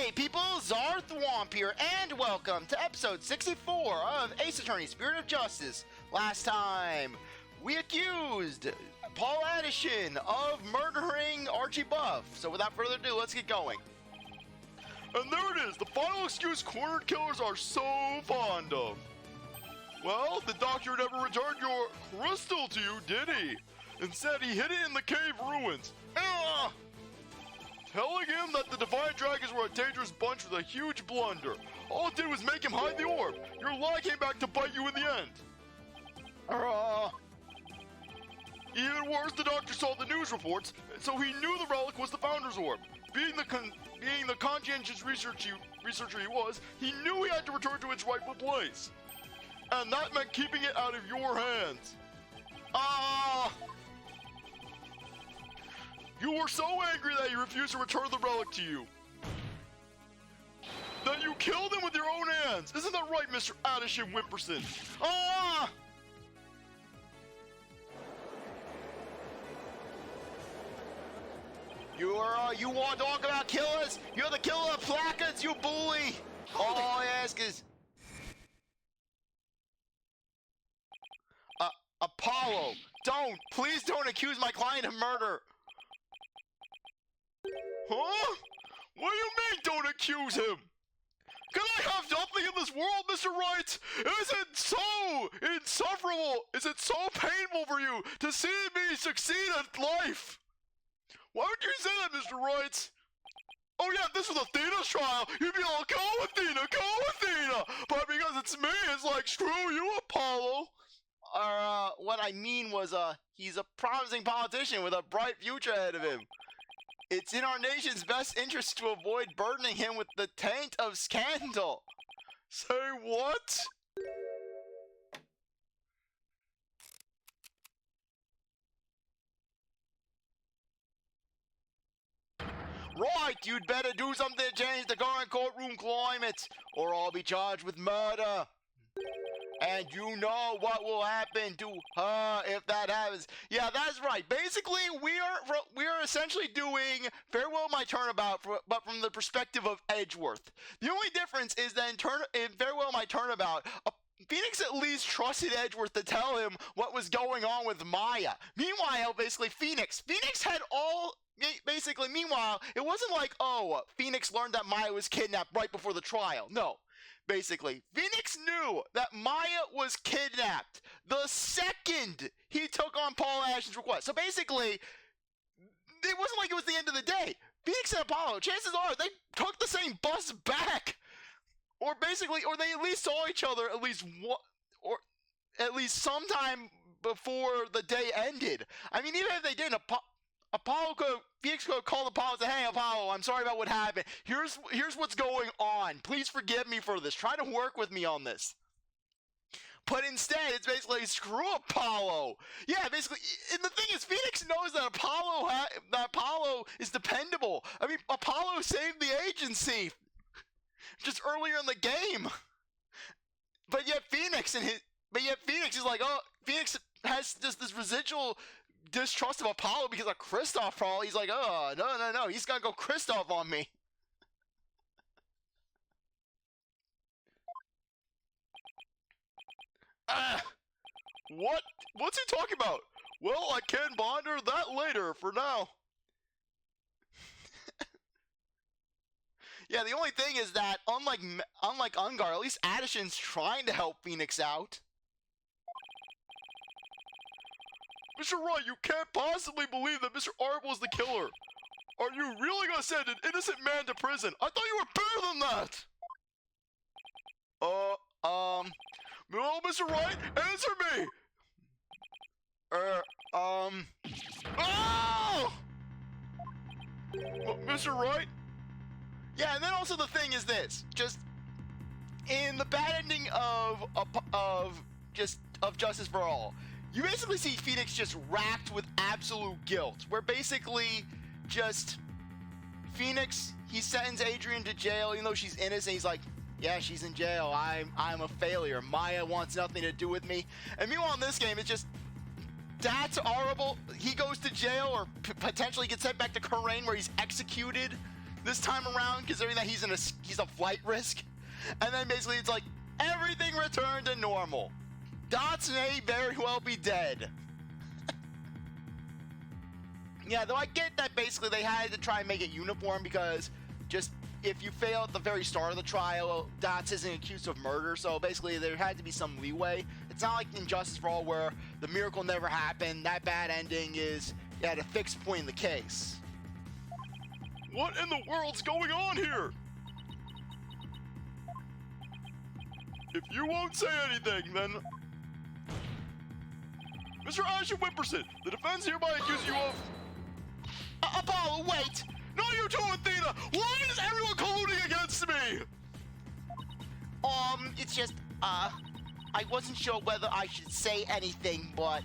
Hey people, CzarThwomp here, and welcome to episode 64 of Ace Attorney Spirit of Justice. Last time, we accused Paul Atishon of murdering Archie Buff. So without further ado, let's get going. And there it is, the final excuse cornered killers are so fond of. Well, the doctor never returned your crystal to you, did he? Instead, he hid it in the cave ruins. Telling him that the Divine Dragons were a dangerous bunch was a huge blunder. All it did was make him hide the orb. Your lie came back to bite you in the end. Even worse, the doctor saw the news reports, so he knew the relic was the Founder's Orb. Being the conscientious researcher he was, he knew he had to return to its rightful place. And that meant keeping it out of your hands. You were so angry that he refused to return the relic to you. That you killed him with your own hands. Isn't that right, Mr. Atishon Wimperson? You want to talk about killers? You're the killer of placards, you bully! Yes, cause... Apollo, please don't accuse my client of murder! Huh? What do you mean, don't accuse him? Can I have nothing in this world, Mr. Wright? Is it so insufferable? Is it so painful for you to see me succeed at life? Why would you say that, Mr. Wright? Oh yeah, if this was Athena's trial, you'd be all, go Athena, go Athena! But because it's me, it's like, screw you, Apollo! What I mean was, he's a promising politician with a bright future ahead of him. It's in our nation's best interest to avoid burdening him with the taint of scandal. Say what? Right, you'd better do something to change the current courtroom climate, or I'll be charged with murder. And you know what will happen to her if that happens. Yeah, that's right. Basically, we are essentially doing Farewell My Turnabout, but from the perspective of Edgeworth. The only difference is that in Farewell My Turnabout, Phoenix at least trusted Edgeworth to tell him what was going on with Maya. Meanwhile, basically, Phoenix had all... Basically, meanwhile, it wasn't like, oh, Phoenix learned that Maya was kidnapped right before the trial. No. Basically, Phoenix knew that Maya was kidnapped the second he took on Paul Atishon's request. So basically, it wasn't like it was the end of the day. Phoenix and Apollo, chances are, they took the same bus back. Or they at least saw each other at least sometime before the day ended. I mean, even if they didn't, Phoenix could have called Apollo and said, hey, Apollo, I'm sorry about what happened. Here's what's going on. Please forgive me for this. Try to work with me on this. But instead, it's basically, screw Apollo. Yeah, basically, and the thing is, Phoenix knows that Apollo is dependable. I mean, Apollo saved the agency just earlier in the game. But yet Phoenix is like, oh, Phoenix has just this residual distrust of Apollo because of Kristoff probably. He's like, oh, no, he's gonna go Kristoff on me. What's he talking about? Well, I can ponder that later for now. Yeah, the only thing is that, unlike Ungar, at least Atishon's trying to help Phoenix out. Mr. Wright, you can't possibly believe that Mr. Arbel is the killer. Are you really gonna send an innocent man to prison? I thought you were better than that! No, Mr. Wright, answer me! Mr. Wright? Yeah, and then also the thing is this, just in the bad ending of Justice for All, you basically see Phoenix just racked with absolute guilt, where basically just Phoenix, he sentenced Adrian to jail even though she's innocent. He's like, yeah, she's in jail. I'm a failure. Maya wants nothing to do with me. And meanwhile in this game, it's just, that's horrible. He goes to jail or potentially gets sent back to Khura'in where he's executed this time around, considering that he's a flight risk. And then basically it's like everything returned to normal. Dots may very well be dead. Yeah, though I get that basically they had to try and make it uniform because just if you fail at the very start of the trial, Dots isn't accused of murder, so basically there had to be some leeway. It's not like Injustice for All where the miracle never happened, that bad ending is at a fixed point in the case. What in the world's going on here? If you won't say anything, then... Mr. Ashen Whipperson, the defense hereby accuses you of... Apollo, wait! No, you too, Athena! Why is everyone colluding against me? It's just, I wasn't sure whether I should say anything, but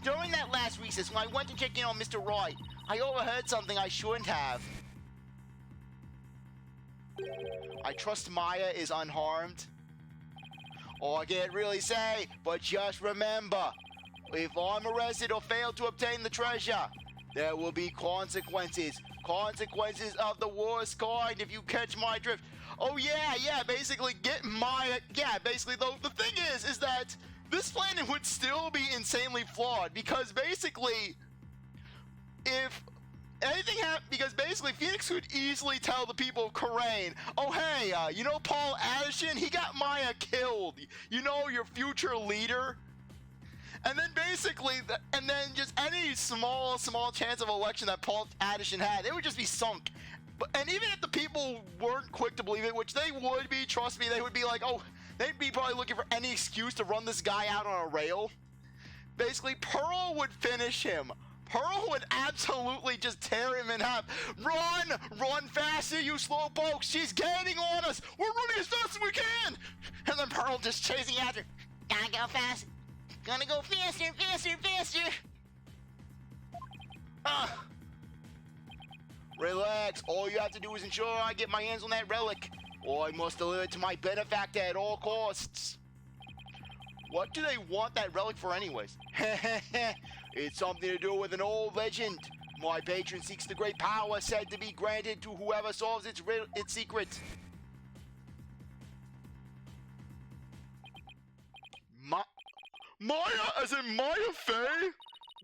during that last recess, when I went to check in on Mr. Roy, I overheard something I shouldn't have. I trust Maya is unharmed. All I can't really say, but just remember, if I'm arrested or fail to obtain the treasure, there will be consequences. Consequences of the worst kind if you catch my drift. Oh yeah, basically get Maya. Yeah, basically though, the thing is that this plan would still be insanely flawed because basically, if anything happened, because basically Phoenix could easily tell the people of Khura'in, oh hey, you know Paul Atishon, he got Maya killed. You know, your future leader. And then basically, and then just any small chance of election that Paul Atishon had, it would just be sunk. And even if the people weren't quick to believe it, which they would be, trust me, they would be like, oh, they'd be probably looking for any excuse to run this guy out on a rail. Basically, Pearl would finish him. Pearl would absolutely just tear him in half. Run faster, you slow folks. She's gaining on us. We're running as fast as we can. And then Pearl just chasing after. Gotta go fast. Gonna go faster, faster, faster. Relax. All you have to do is ensure I get my hands on that relic, or I must deliver it to my benefactor at all costs. What do they want that relic for anyways? It's something to do with an old legend. My patron seeks the great power said to be granted to whoever solves its secret. Maya, as in Maya Fey?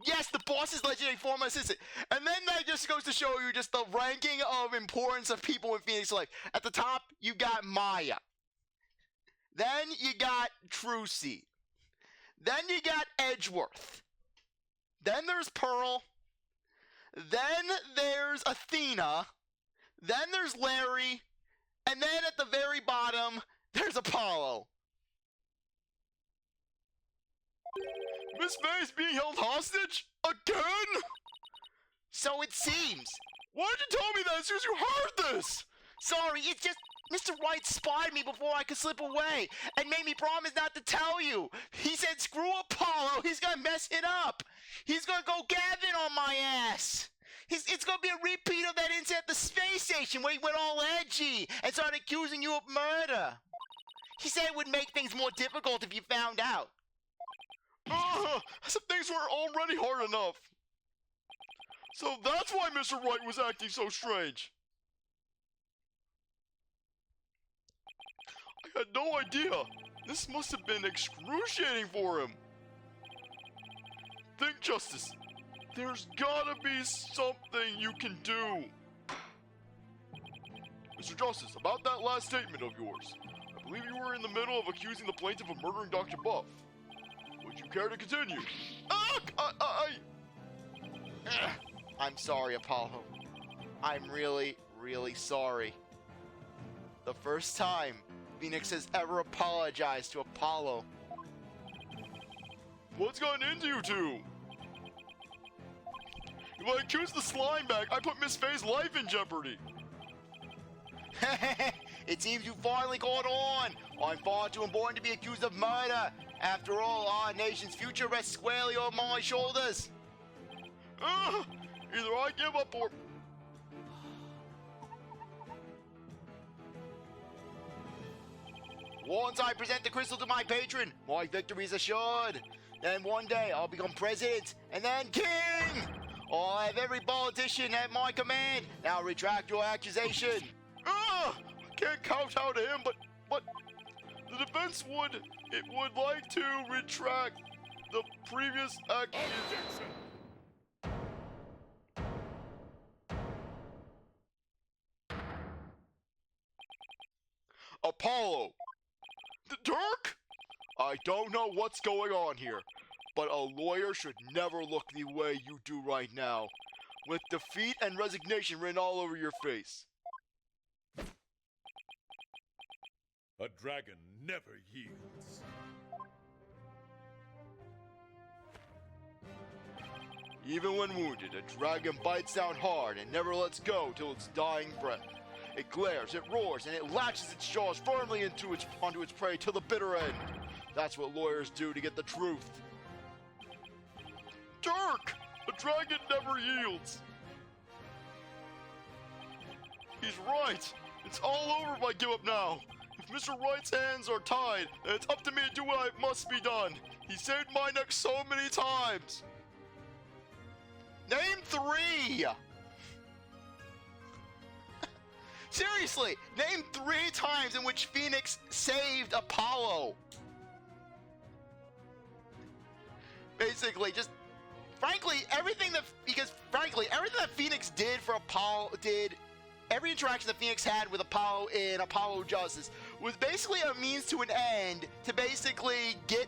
Yes, the boss's legendary former assistant. And then that just goes to show you just the ranking of importance of people in Phoenix Life. At the top, you got Maya. Then you got Trucy. Then you got Edgeworth. Then there's Pearl. Then there's Athena. Then there's Larry. And then at the very bottom, there's Apollo. Miss May's being held hostage? Again? So it seems. Why did you tell me that as soon as you heard this? Sorry, it's just Mr. Wright spied me before I could slip away and made me promise not to tell you. He said screw Apollo, he's gonna mess it up. He's gonna go Gavin on my ass. It's gonna be a repeat of that incident at the space station where he went all edgy and started accusing you of murder. He said it would make things more difficult if you found out. As if things weren't already hard enough. So that's why Mr. Wright was acting so strange. I had no idea. This must have been excruciating for him. Think, Justice. There's gotta be something you can do. Mr. Justice, about that last statement of yours. I believe you were in the middle of accusing the plaintiff of murdering Dr. Buff. Would you care to continue? I'm sorry, Apollo. I'm really, really sorry. The first time Phoenix has ever apologized to Apollo. What's gotten into you two? If I accuse the slime bag, I put Miss Faye's life in jeopardy. It seems you finally caught on. I'm far too important to be accused of murder. After all, our nation's future rests squarely on my shoulders. Either I give up or... Once I present the crystal to my patron, my victory is assured. Then one day I'll become president and then king. I have every politician at my command. Now retract your accusation. I can't kowtow to him, but the defense would like to retract the previous accusation. Apollo! Dirk? I don't know what's going on here, but a lawyer should never look the way you do right now, with defeat and resignation written all over your face. A dragon never yields. Even when wounded, a dragon bites down hard and never lets go till its dying breath. It glares, it roars, and it latches its jaws firmly onto its prey till the bitter end. That's what lawyers do to get the truth. Dirk! A dragon never yields. He's right. It's all over if I give up now. If Mr. Wright's hands are tied, then it's up to me to do what must be done. He saved my neck so many times. Name 3! Seriously, name 3 times in which Phoenix saved Apollo. Basically, just frankly, everything that Phoenix did for Apollo every interaction that Phoenix had with Apollo in Apollo Justice was basically a means to an end to basically get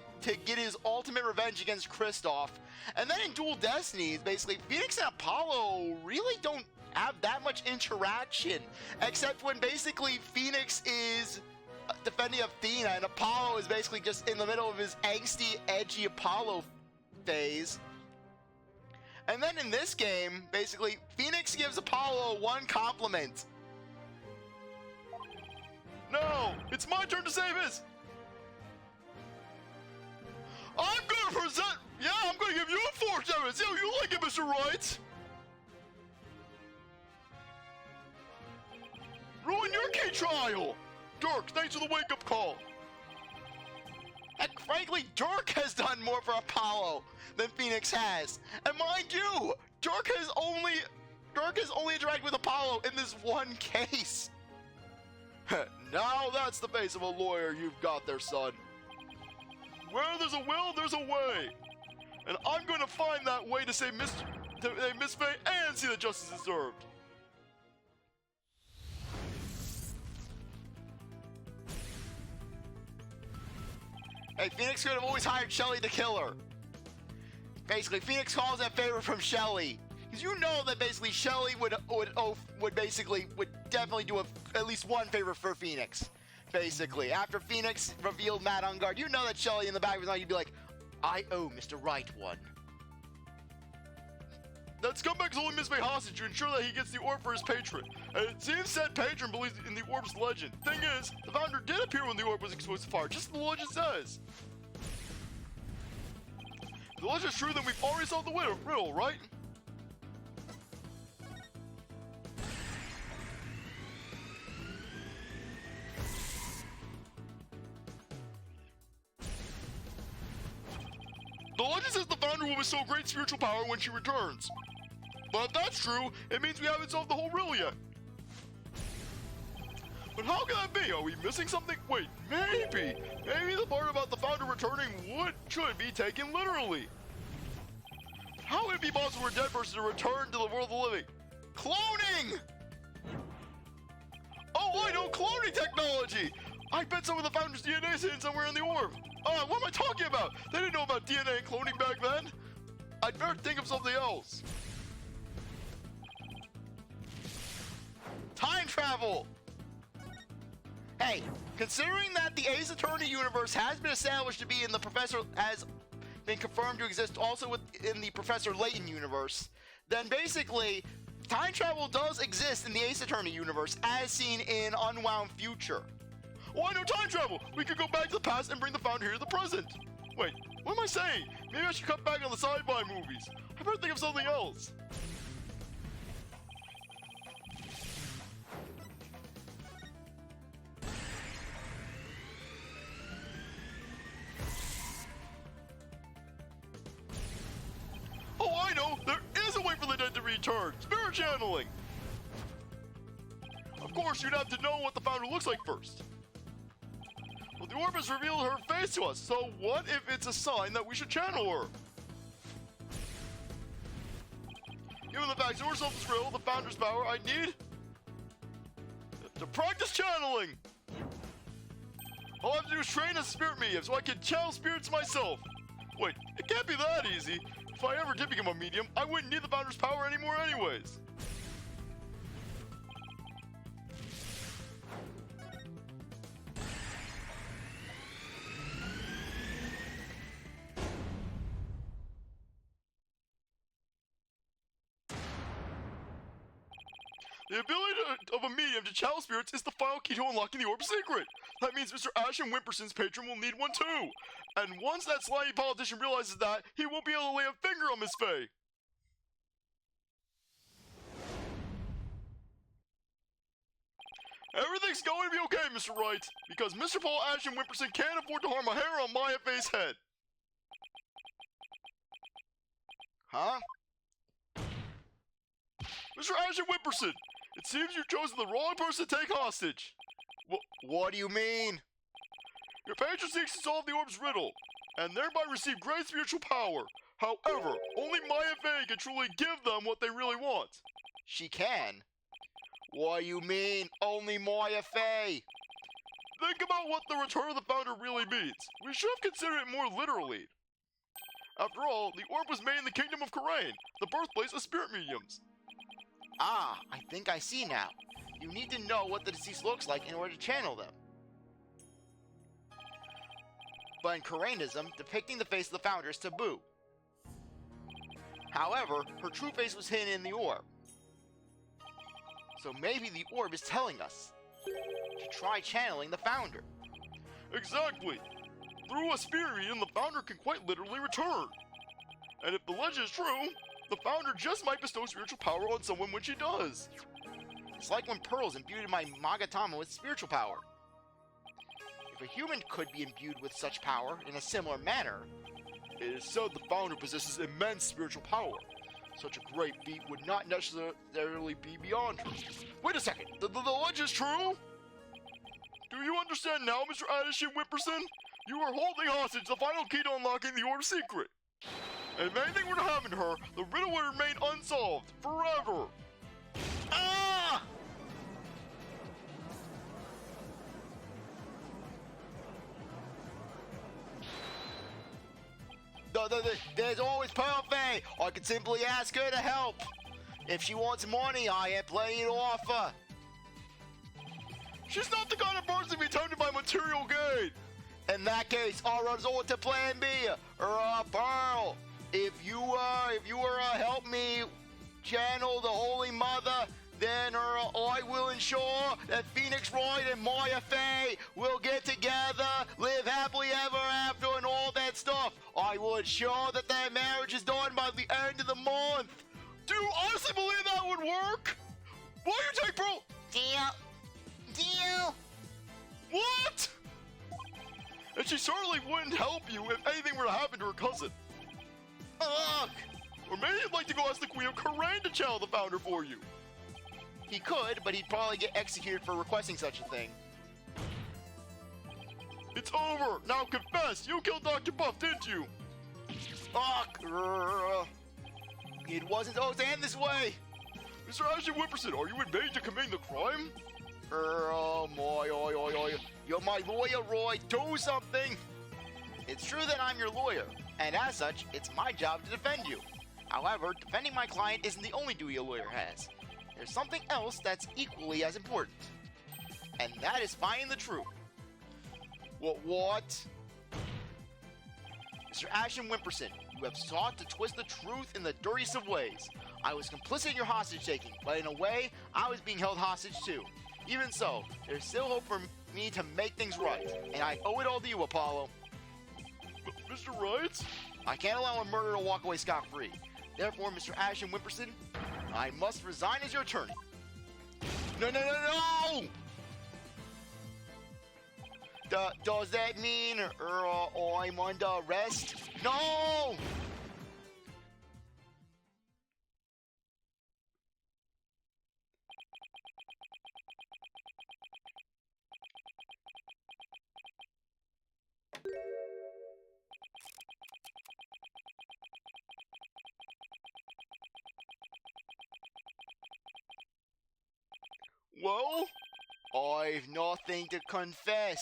his ultimate revenge against Kristoff. And then in Dual Destinies, basically Phoenix and Apollo really don't have that much interaction, except when basically Phoenix is defending Athena and Apollo is basically just in the middle of his angsty, edgy Apollo phase. And then in this game, basically, Phoenix gives Apollo one compliment. No, it's my turn to save his. I'm gonna give you a 4-7. See how you like it, Mr. Wright. Ruin your key trial. Dirk, thanks for the wake-up call. Heck, frankly, Dirk has done more for Apollo than Phoenix has. And mind you, Dirk has only interacted with Apollo in this one case. Now that's the face of a lawyer you've got there, son. Where there's a will, there's a way. And I'm going to find that way to save Miss Faye and see that justice is served. Hey, Phoenix could have always hired Shelly to kill her. Basically, Phoenix calls that favor from Shelly. Because you know that basically Shelly would definitely do at least one favor for Phoenix. Basically, after Phoenix revealed Matt Ungard, you know that Shelly in the back of his mind, you'd be like, I owe Mr. Right one. That scumbag's only Miss May hostage to ensure that he gets the orb for his patron. And it seems said patron believes in the orb's legend. Thing is, the founder did appear when the orb was exposed to fire, just as the legend says. If the legend's true, then we've already solved the riddle, right? The legend says the founder will bestow great spiritual power when she returns. But if that's true, it means we haven't solved the whole riddle yet. But how can that be? Are we missing something? Wait, maybe the part about the founder returning should be taken literally. How would it be possible for a dead person to return to the world of the living? Cloning! Oh, I know cloning technology! I bet some of the founder's DNA is hidden somewhere in the orb. What am I talking about? They didn't know about DNA and cloning back then. I'd better think of something else. Time travel! Hey, considering that the Ace Attorney universe has been established to be in the Professor, has been confirmed to exist also within the Professor Layton universe, then basically, time travel does exist in the Ace Attorney universe, as seen in Unwound Future. Oh, I know time travel! We could go back to the past and bring the founder here to the present! Wait, what am I saying? Maybe I should cut back on the sci-fi movies. I better think of something else. Oh, I know! There is a way for the turn. Spirit channeling! Of course, you'd have to know what the founder looks like first. Well, the orb has revealed her face to us, so what if it's a sign that we should channel her? Given the fact Zor Self is real, the founder's power, I need to practice channeling! All I have to do is train as a spirit medium so I can channel spirits myself. Wait, it can't be that easy. If I ever did become a medium, I wouldn't need the founder's power anymore anyways. The ability of a medium to channel spirits is the final key to unlocking the orb's secret. That means Mr. Ashton Wimperson's patron will need one too. And once that slimy politician realizes that, he won't be able to lay a finger on Miss Faye. Everything's going to be okay, Mr. Wright, because Mr. Paul Ashton Wimperson can't afford to harm a hair on Maya Faye's head. Huh? Mr. Ashton Wimperson, it seems you've chosen the wrong person to take hostage. What do you mean? Your patron seeks to solve the orb's riddle, and thereby receive great spiritual power. However, only Maya Faye can truly give them what they really want. She can? What do you mean, only Maya Faye? Think about what the return of the founder really means. We should have considered it more literally. After all, the orb was made in the kingdom of Khura'in, the birthplace of spirit mediums. Ah, I think I see now. You need to know what the deceased looks like in order to channel them. But in Khura'inism, depicting the face of the founder is taboo. However, her true face was hidden in the orb. So maybe the orb is telling us to try channeling the founder. Exactly! Through a spirit medium, the founder can quite literally return. And if the legend is true, the founder just might bestow spiritual power on someone when she does. It's like when Pearls imbued my Magatama with spiritual power. If a human could be imbued with such power in a similar manner, it is said the founder possesses immense spiritual power. Such a great feat would not necessarily be beyond her. Wait a second, the legend is true? Do you understand now, Mr. Atishon Wimperson? You are holding hostage the final key to unlocking the orb's secret. And if anything were to happen to her, the riddle would remain unsolved forever. ah! There's always Pearl Faye. I could simply ask her to help. If she wants money, I have plenty to offer. She's not the kind of person to be tempted by material gain. In that case, I'll resort to Plan B. Pearl, if you help me channel the Holy Mother, then I will ensure that Phoenix Wright and Maya Faye will get together, live happily ever after, and all that stuff. I will ensure that their marriage is done by the end of the month. Do you honestly believe that would work? Will you take Pearl? Deal. What? And she certainly wouldn't help you if anything were to happen to her cousin. Look, Or maybe you'd like to go ask the Queen of Khura'in to channel the founder for you. he could, but he'd probably get executed for requesting such a thing. It's over! Now confess! You killed Dr. Buff, didn't you? Fuck! It wasn't supposed to end this way! Mr. Ashton Wimperson, are you admitting to committing the crime? Oh, you're my lawyer, Roy. Do something! It's true that I'm your lawyer, and as such, it's my job to defend you. However, defending my client isn't the only duty a lawyer has. There's something else that's equally as important. And that is finding the truth. What? Mr. Ashton Wimperson, you have sought to twist the truth in the dirtiest of ways. I was complicit in your hostage-taking, but in a way, I was being held hostage too. Even so, there's still hope for me to make things right, and I owe it all to you, Apollo. Mr. Wright? I can't allow a murderer to walk away scot-free. Therefore, Mr. Ashton Wimperson, I must resign as your attorney. No! Does that mean I'm under arrest? No! Well? I've nothing to confess.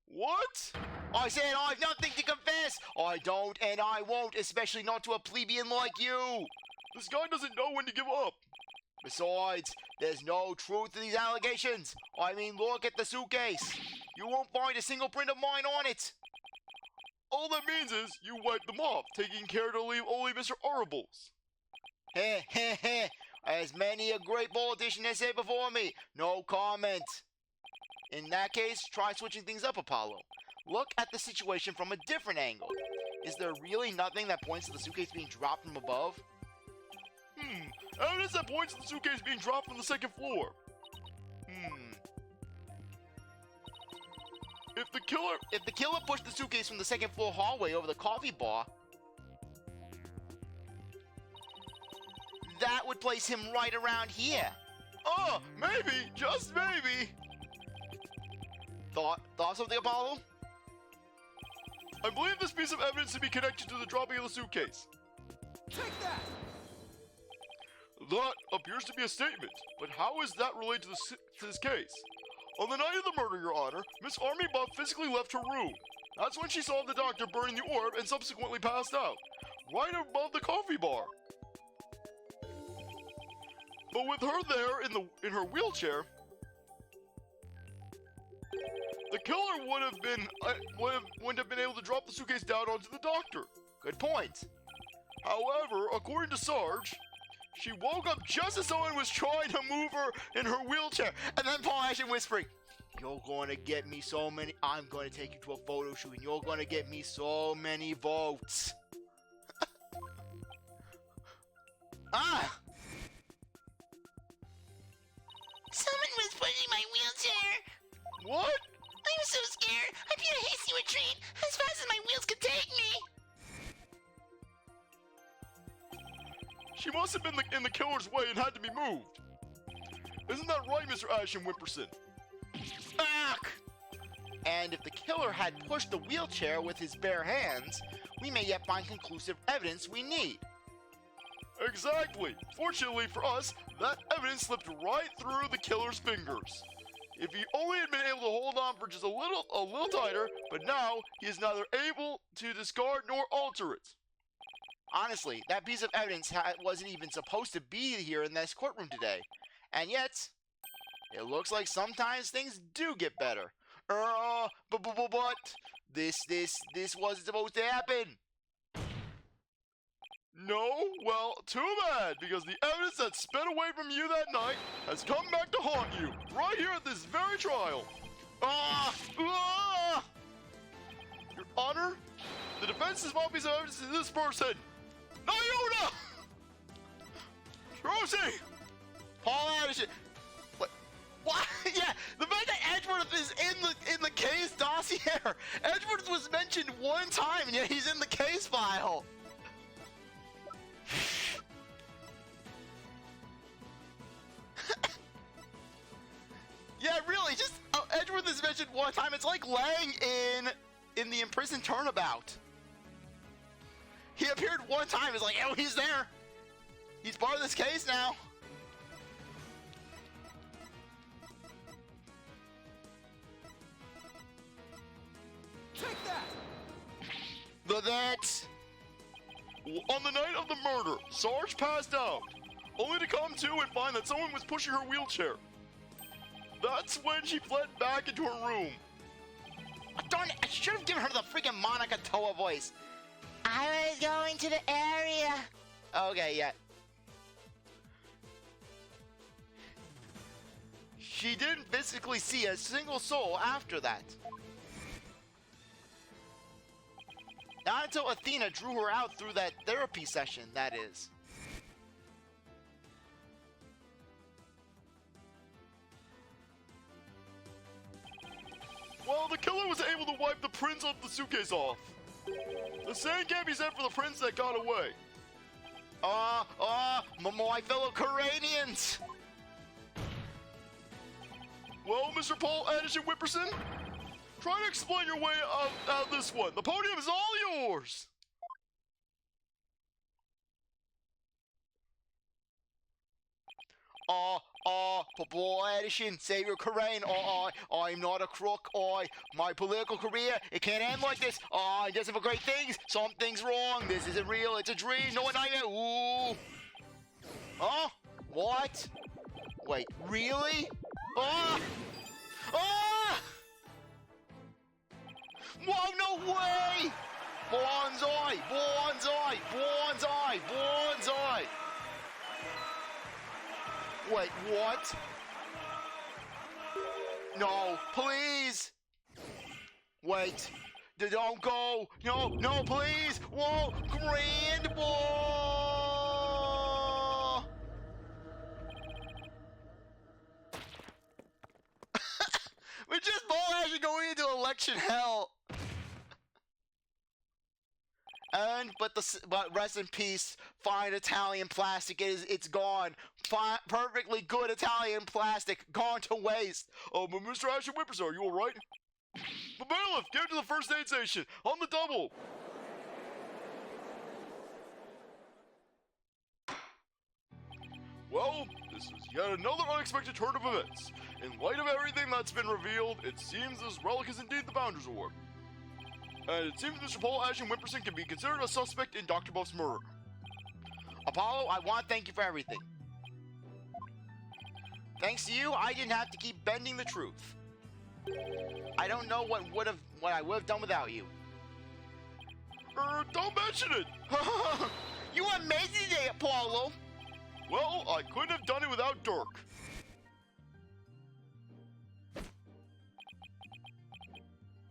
What? I said I've nothing to confess. I don't and I won't, especially not to a plebeian like you. This guy doesn't know when to give up. Besides, there's no truth to these allegations. I mean, look at the suitcase. You won't find a single print of mine on it. All that means is you wiped them off, taking care to leave only Mr. Horribles. Heh heh heh. As many a great politician has said before me, no comment. In that case, try switching things up, Apollo. Look at the situation from a different angle. Is there really nothing that points to the suitcase being dropped from above? Evidence that points to the suitcase being dropped from the second floor. If the killer pushed the suitcase from the second floor hallway over the coffee bar, that would place him right around here. Oh, maybe, just maybe. Thought something, Apollo? I believe this piece of evidence to be connected to the dropping of the suitcase. Take that! That appears to be a statement, but how is that related to this case? On the night of the murder, Your Honor, Miss Army Buff physically left her room. That's when she saw the doctor burning the orb and subsequently passed out, right above the coffee bar. But with her there in her wheelchair, the killer wouldn't have been able to drop the suitcase down onto the doctor. Good point. However, according to Sarge, she woke up just as someone was trying to move her in her wheelchair. And then Paul Atishon whispering, "You're going to get me so many. I'm going to take you to a photo shoot, and you're going to get me so many votes." Ah! Someone was pushing my wheelchair. What? I was so scared. I beat a hasty retreat as fast as my wheels could take me. She must have been in the killer's way and had to be moved. Isn't that right, Mr. Ashton Wimperson? Fuck! And if the killer had pushed the wheelchair with his bare hands, we may yet find conclusive evidence we need. Exactly. Fortunately for us, that evidence slipped right through the killer's fingers. If he only had been able to hold on for just a little tighter, but now he is neither able to discard nor alter it. Honestly, that piece of evidence wasn't even supposed to be here in this courtroom today. And yet, it looks like sometimes things do get better. But this wasn't supposed to happen. No? Well, too bad, because the evidence that sped away from you that night has come back to haunt you, right here at this very trial. Your Honor, the defense's small piece of evidence is this person. Nyona! Rosie! Paul Atishon. What? Yeah, the fact that Edgeworth is in the case dossier. Edgeworth was mentioned one time, and yet he's in the case file. Yeah, really, just Edgeworth is mentioned one time. It's like Lang in the Imprisoned Turnabout. He appeared one time. It's like, oh, he's there. He's part of this case now. Take that! That. On the night of the murder, Sarge passed out, only to come to and find that someone was pushing her wheelchair. That's when she fled back into her room. Darn it, I should have given her the freaking Monica Toa voice. I was going to the area. Okay, yeah. She didn't physically see a single soul after that. Not until Athena drew her out through that therapy session, that is. Well, the killer was able to wipe the prints of the suitcase off. The same can't be said for the prints that got away. My fellow Khura'inians! Well, Mr. Paul Atishon Wimperson, try to explain your way out of this one. The podium is all yours. Paul Atishon, Savior Khura'in. I'm not a crook. My political career, it can't end like this. I'm destined for great things. Something's wrong. This isn't real. It's a dream. No, a nightmare. Ooh. Huh? What? Wait, really? Ah! Ah! Whoa, no way! Bonsai! Bonsai! Bonsai! Bonsai! Wait, what? No, please! Wait. Don't go! No, no, please! Whoa! Grand ball! We're just ball actually going into election hell. But rest in peace, fine Italian plastic. It's gone. Perfectly good Italian plastic gone to waste. But Mr. Ashton Whippers, are you alright? The bailiff, get to the first aid station on the double. Well, this is yet another unexpected turn of events. In light of everything that's been revealed, it seems this relic is indeed the Founder's Orb. And it seems Mr. Paul Ashton Whipperson can be considered a suspect in Dr. Buff's murder. Apollo, I want to thank you for everything. Thanks to you, I didn't have to keep bending the truth. I don't know what I would have done without you. Don't mention it! You were amazing today, Apollo! Well, I couldn't have done it without Dirk.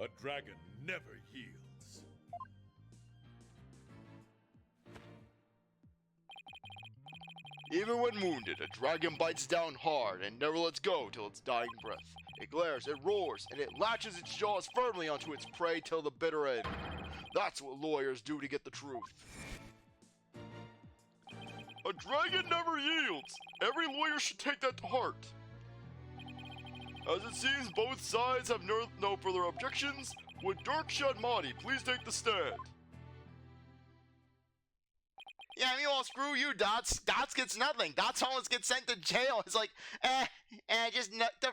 A dragon never yields. Even when wounded, a dragon bites down hard and never lets go till its dying breath. It glares, it roars, and it latches its jaws firmly onto its prey till the bitter end. That's what lawyers do to get the truth. A dragon never yields. Every lawyer should take that to heart. As it seems both sides have no further objections, would Dirk Shadmati please take the stand? Yeah, I mean, well, screw you, Dots. Dots gets nothing. Dots almost gets sent to jail. It's like,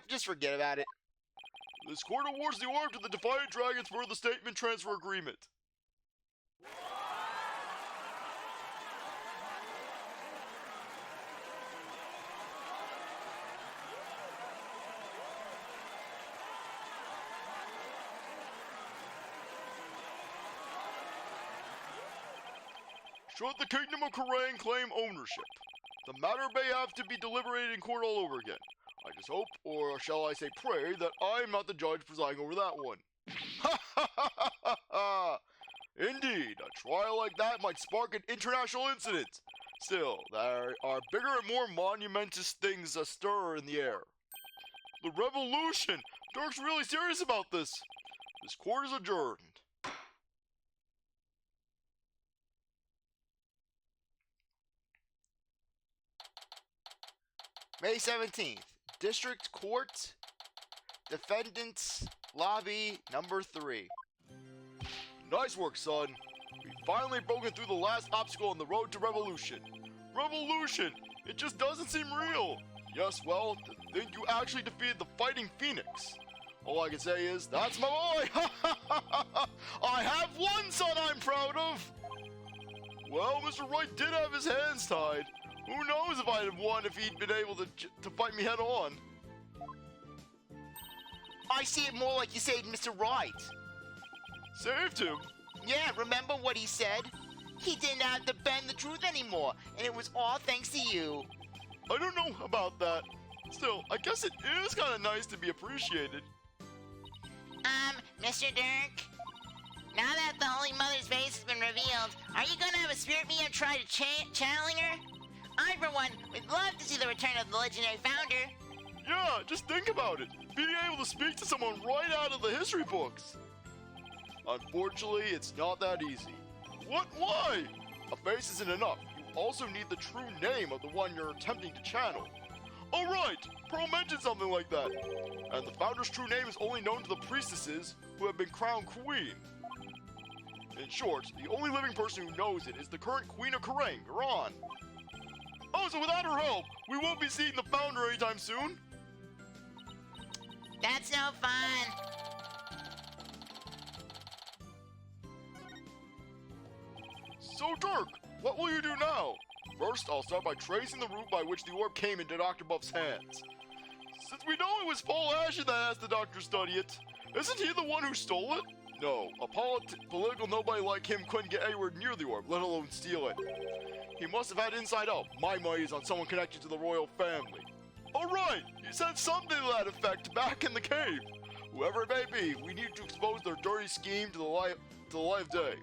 just forget about it. This court awards the orb to the Defiant Dragons for the Statement Transfer Agreement. Should the Kingdom of Khura'in claim ownership, the matter may have to be deliberated in court all over again. I just hope, or shall I say pray, that I am not the judge presiding over that one. Ha ha ha ha ha! Indeed, a trial like that might spark an international incident. Still, there are bigger and more monumentous things astir in the air. The revolution! Dirk's really serious about this. This court is adjourned. May 17th, District Court, Defendant's Lobby number 3. Nice work, son. We've finally broken through the last obstacle on the road to revolution. Revolution! It just doesn't seem real. Yes, well, to think you actually defeated the Fighting Phoenix. All I can say is, that's my boy! I have one son I'm proud of! Well, Mr. Wright did have his hands tied. Who knows if I'd have won if he'd been able to fight me head on. I see it more like you saved Mr. Wright. Saved him? Yeah, remember what he said? He didn't have to bend the truth anymore, and it was all thanks to you. I don't know about that. Still, I guess it is kind of nice to be appreciated. Mr. Dirk? Now that the Holy Mother's face has been revealed, are you gonna have a spirit medium try to channeling her? I, for one, would love to see the return of the legendary founder. Yeah, just think about it. Being able to speak to someone right out of the history books. Unfortunately, it's not that easy. What? Why? A face isn't enough. You also need the true name of the one you're attempting to channel. Oh right, Pearl mentioned something like that. And the founder's true name is only known to the priestesses who have been crowned queen. In short, the only living person who knows it is the current Queen of Khura'in, Khura'in. Oh, so without her help, We won't be seeing the founder anytime soon. That's no fun. So, Dirk, what will you do now? First, I'll start by tracing the route by which the orb came into Dr. Buff's hands. Since we know it was Paul Atishon that asked the doctor to study it, isn't he the one who stole it? No, a political nobody like him couldn't get anywhere near the orb, let alone steal it. He must have had inside out. My money is on someone connected to the royal family. Alright, you said something to that effect back in the cave. Whoever it may be, we need to expose their dirty scheme to the light of day.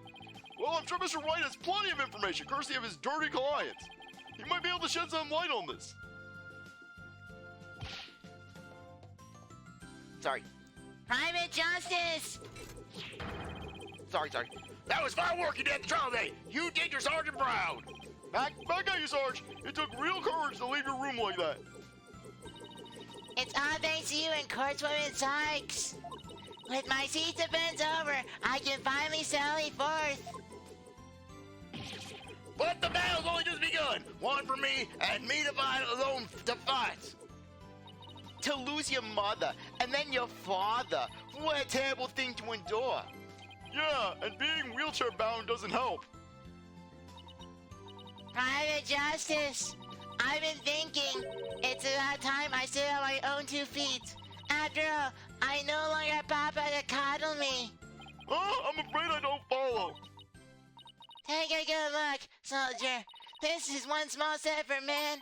Well, I'm sure Mr. Wright has plenty of information, courtesy of his dirty clients. He might be able to shed some light on this. Sorry. Private Justice! Sorry. That was fine work you did at the trial day. You did your Sergeant proud. Back at you, Sarge. It took real courage to leave your room like that. It's all thanks to you and Courtswoman Sykes. With my seat defense over, I can finally sally forth. But the battle's only just begun. One for me, and me to fight alone to fight. To lose your mother, and then your father. What a terrible thing to endure. Yeah, and being wheelchair bound doesn't help. Private Justice, I've been thinking. It's about time I stood on my own 2 feet. After all, I no longer have Papa to coddle me. I'm afraid I don't follow. Take a good look, soldier. This is one small step for man,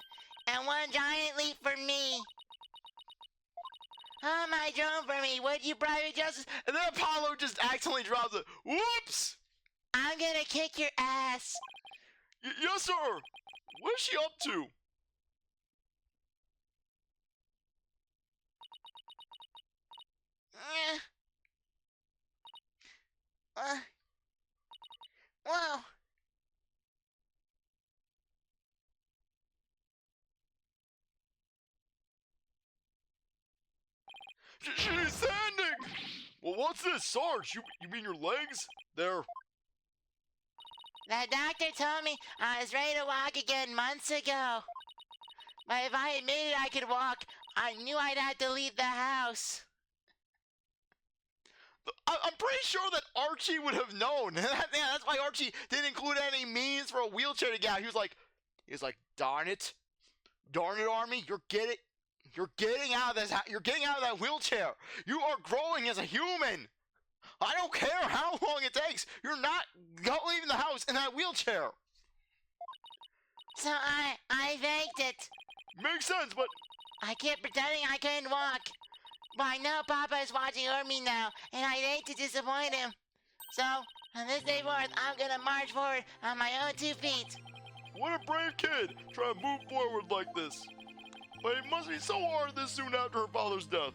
and one giant leap for me. Oh, my drone for me, would you, Private Justice? And then Apollo just accidentally drops it. Whoops! I'm gonna kick your ass. Yes, sir. What is she up to? Whoa. She's standing! Well, what's this, Sarge? You mean your legs? They're... The doctor told me I was ready to walk again months ago. But if I admitted I could walk, I knew I'd have to leave the house. I'm pretty sure that Archie would have known. That's why Archie didn't include any means for a wheelchair to get out. He was like, darn it, Army, you're getting out of this. You're getting out of that wheelchair. You are growing as a human. I don't care how long it takes. You're not leaving the house in that wheelchair. So I faked it. Makes sense, but... I kept pretending I couldn't walk. But I know Papa is watching over me now, and I'd hate to disappoint him. So, on this day forth, I'm gonna march forward on my own 2 feet. What a brave kid, trying to move forward like this. But it must be so hard this soon after her father's death.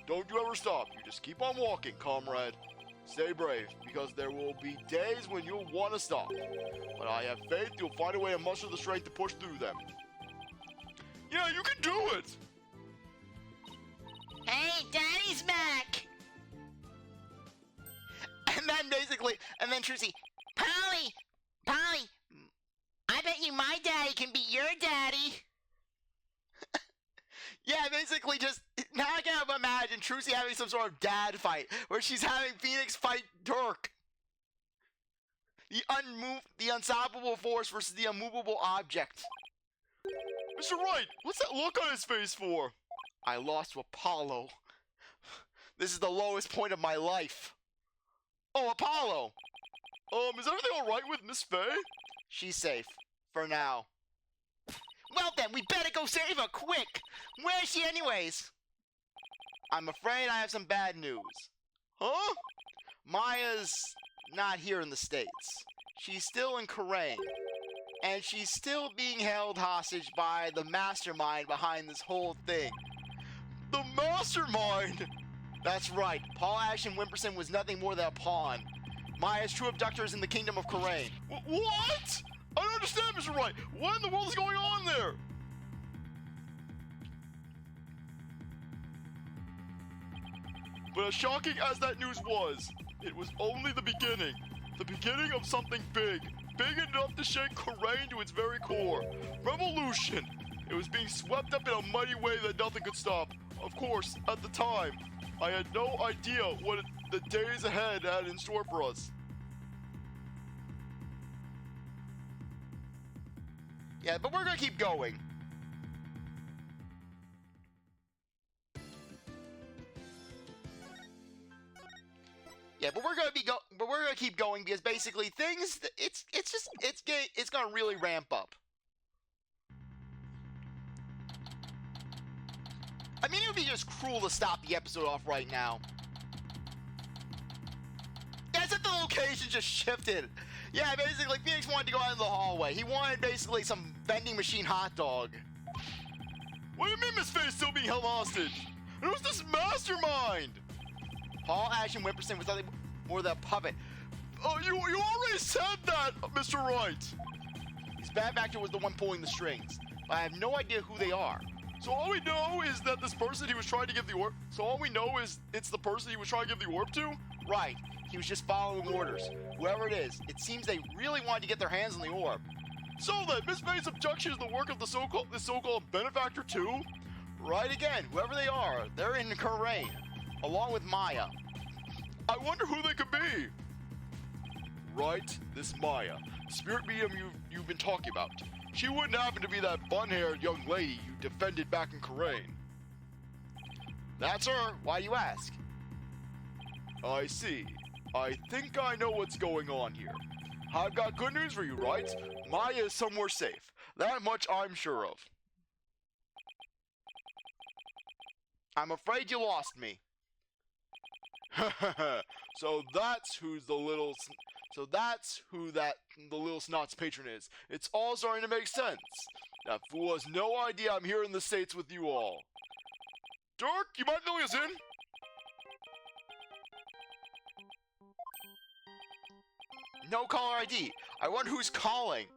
Don't you ever stop. You just keep on walking, comrade. Stay brave, because there will be days when you'll want to stop. But I have faith you'll find a way to muster the strength to push through them. Yeah, you can do it! Hey, Daddy's back! And then Trucy, Polly, I bet you my daddy can beat your daddy. yeah, basically just, now I can imagine Trucy having some sort of dad fight, where she's having Phoenix fight Dirk. The unstoppable force versus the immovable object. Mr. Wright, what's that look on his face for? I lost to Apollo. This is the lowest point of my life. Oh, Apollo! Is everything alright with Miss Faye? She's safe. For now. Well then, we better go save her, quick! Where is she anyways? I'm afraid I have some bad news. Huh? Maya's not here in the States. She's still in Khura'in. And she's still being held hostage by the mastermind behind this whole thing. The mastermind! That's right. Paul Atishon Wimperson was nothing more than a pawn. Maya's true abductor is in the kingdom of Khura'in. What? I don't understand, Mr. Wright. What in the world is going on there? But as shocking as that news was, it was only the beginning. The beginning of something big. Big enough to shake Khura'in to its very core. Revolution. It was being swept up in a mighty wave that nothing could stop. Of course, at the time, I had no idea what the days ahead had in store for us. Yeah, but we're gonna keep going. Yeah, but we're gonna keep going because basically things it's gonna really ramp up. I mean, it would be just cruel to stop the episode off right now. Yeah, it's that the location just shifted. Yeah, basically, Phoenix wanted to go out into the hallway. He wanted basically some vending machine hot dog. What do you mean Miss Faye's still being held hostage? And who's this mastermind? Paul Atishon Whipperson was nothing more than a puppet. Oh, you already said that, Mr. Wright. His bad actor was the one pulling the strings, but I have no idea who they are. So all we know is that this person he was trying to give the orb. So all we know is it's the person he was trying to give the orb to. Right. He was just following orders. Whoever it is, it seems they really wanted to get their hands on the orb. So then, Miss Faye's abduction is the work of the so-called benefactor too? Right again. Whoever they are, they're in Khura'in, along with Maya. I wonder who they could be. Right, this Maya, spirit medium you've been talking about. She wouldn't happen to be that bun-haired young lady you defended back in Khura'in. That's her. Why do you ask? I see. I think I know what's going on here. I've got good news for you, right? Maya is somewhere safe. That much I'm sure of. I'm afraid you lost me. So that's who the little snot's patron is. It's all starting to make sense. That fool has no idea I'm here in the States with you all. Dirk, you mind filling us in? No caller ID. I wonder who's calling.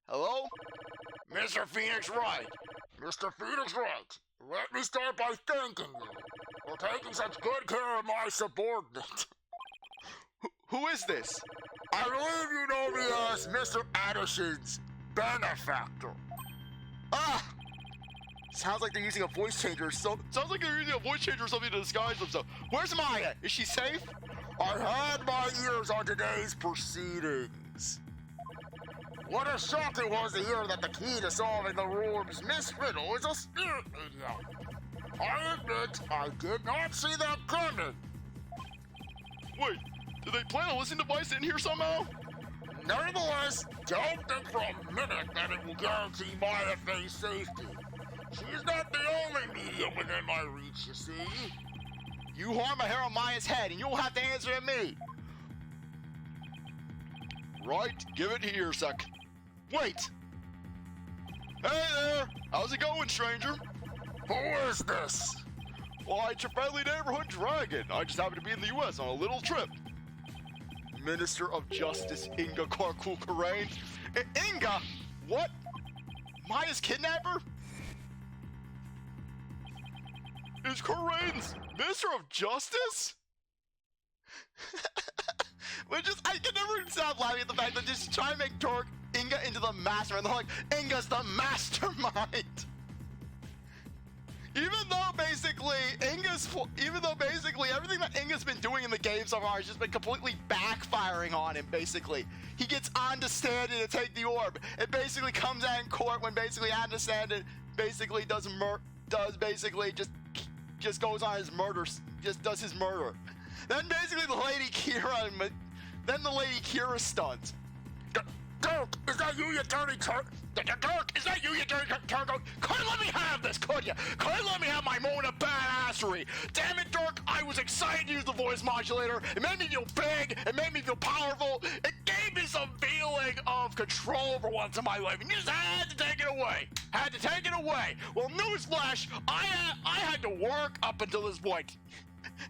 Hello? Mr. Phoenix Wright. Mr. Phoenix Wright, let me start by thanking you for taking such good care of my subordinate. Who is this? I believe you know me as Mr. Atishon's benefactor. Ah! Sounds like they're using a voice changer, Sounds like they're using a voice changer or something to disguise themselves. Where's Maya? Is she safe? I had my ears on today's proceedings. What a shock it was to hear that the key to solving the room's misriddle is a spirit medium. I admit I did not see that coming. Wait, did they plant a listening device in here somehow? Nevertheless, don't think for a minute that it will guarantee Maya Faye's safety. She's not the only medium within my reach, you see. You harm a hair on Maya's head, and you'll have to answer to me. Right, give it here, sec. Wait! Hey there! How's it going, stranger? Who is this? Why, it's your friendly neighborhood dragon. I just happened to be in the U.S. on a little trip. Minister of Justice Inga Khura'in. Inga? What? Maya's kidnapper? Is Khura'in's Minister of Justice? I can never stop laughing at the fact that just try to make Dirk Inga into the mastermind. They're like, Inga's the mastermind. Even though basically everything that Inga's been doing in the game so far has just been completely backfiring on him, basically. He gets Understanding to take the orb. It basically comes out in court when basically Understanding basically just goes on his murder, just does his murder. Then basically the Lady Kira stunts. Dirk, is that you dirty Turk? Dirk, is that you dirty Turk? Could you let me have this, could you? Could you let me have my moment of badassery? Damn it, Dirk, I was excited to use the voice modulator. It made me feel big. It made me feel powerful. It gave me some feeling of control for once in my life, and you just had to take it away. Had to take it away. Well, newsflash, I had to work up until this point.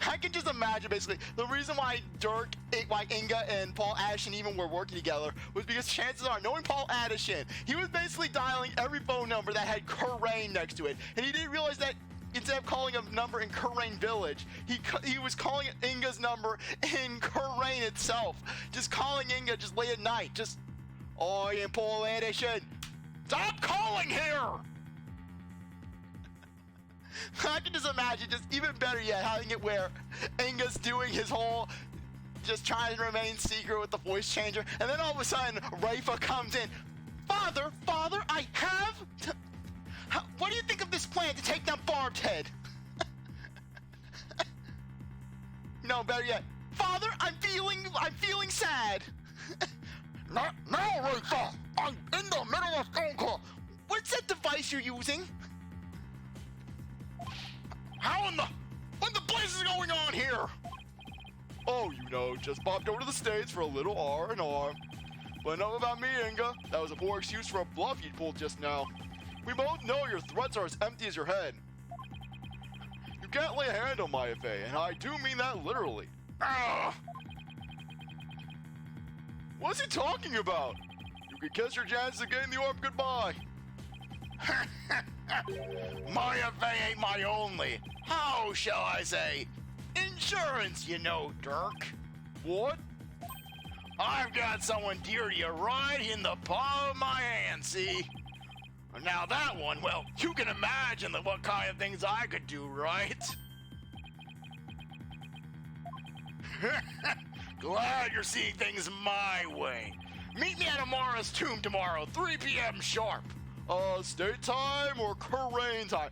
I can just imagine basically the reason why Inga and Paul Atishon even were working together was because chances are, knowing Paul Atishon, he was basically dialing every phone number that had Kurain next to it, and he didn't realize that instead of calling a number in Kurain Village, he was calling Inga's number in Khura'in itself, just calling Inga just late at night, just Inga and Paul Atishon. Stop calling here! I can just imagine, just even better yet, having it where Inga's doing his whole, just trying to remain secret with the voice changer, and then all of a sudden, Rafa comes in. Father, I have... What do you think of this plan to take down Barb's head? No, better yet. Father, I'm feeling sad. No, Rafa! I'm in the middle of phone call! What's that device you're using? What the place is going on here? Oh, you know, just popped over to the States for a little R&R. But enough about me, Inga. That was a poor excuse for a bluff you pulled just now. We both know your threats are as empty as your head. You can't lay a hand on my FA, and I do mean that literally. What's he talking about? You can kiss your chance to gain the orb goodbye. My FA ain't my only, how shall I say, insurance, you know, Dirk. What? I've got someone dear to you right in the palm of my hand, see? Now that one, well, you can imagine what kind of things I could do, right? Glad you're seeing things my way. Meet me at Amara's tomb tomorrow, 3 p.m. sharp. State time or Kurain time?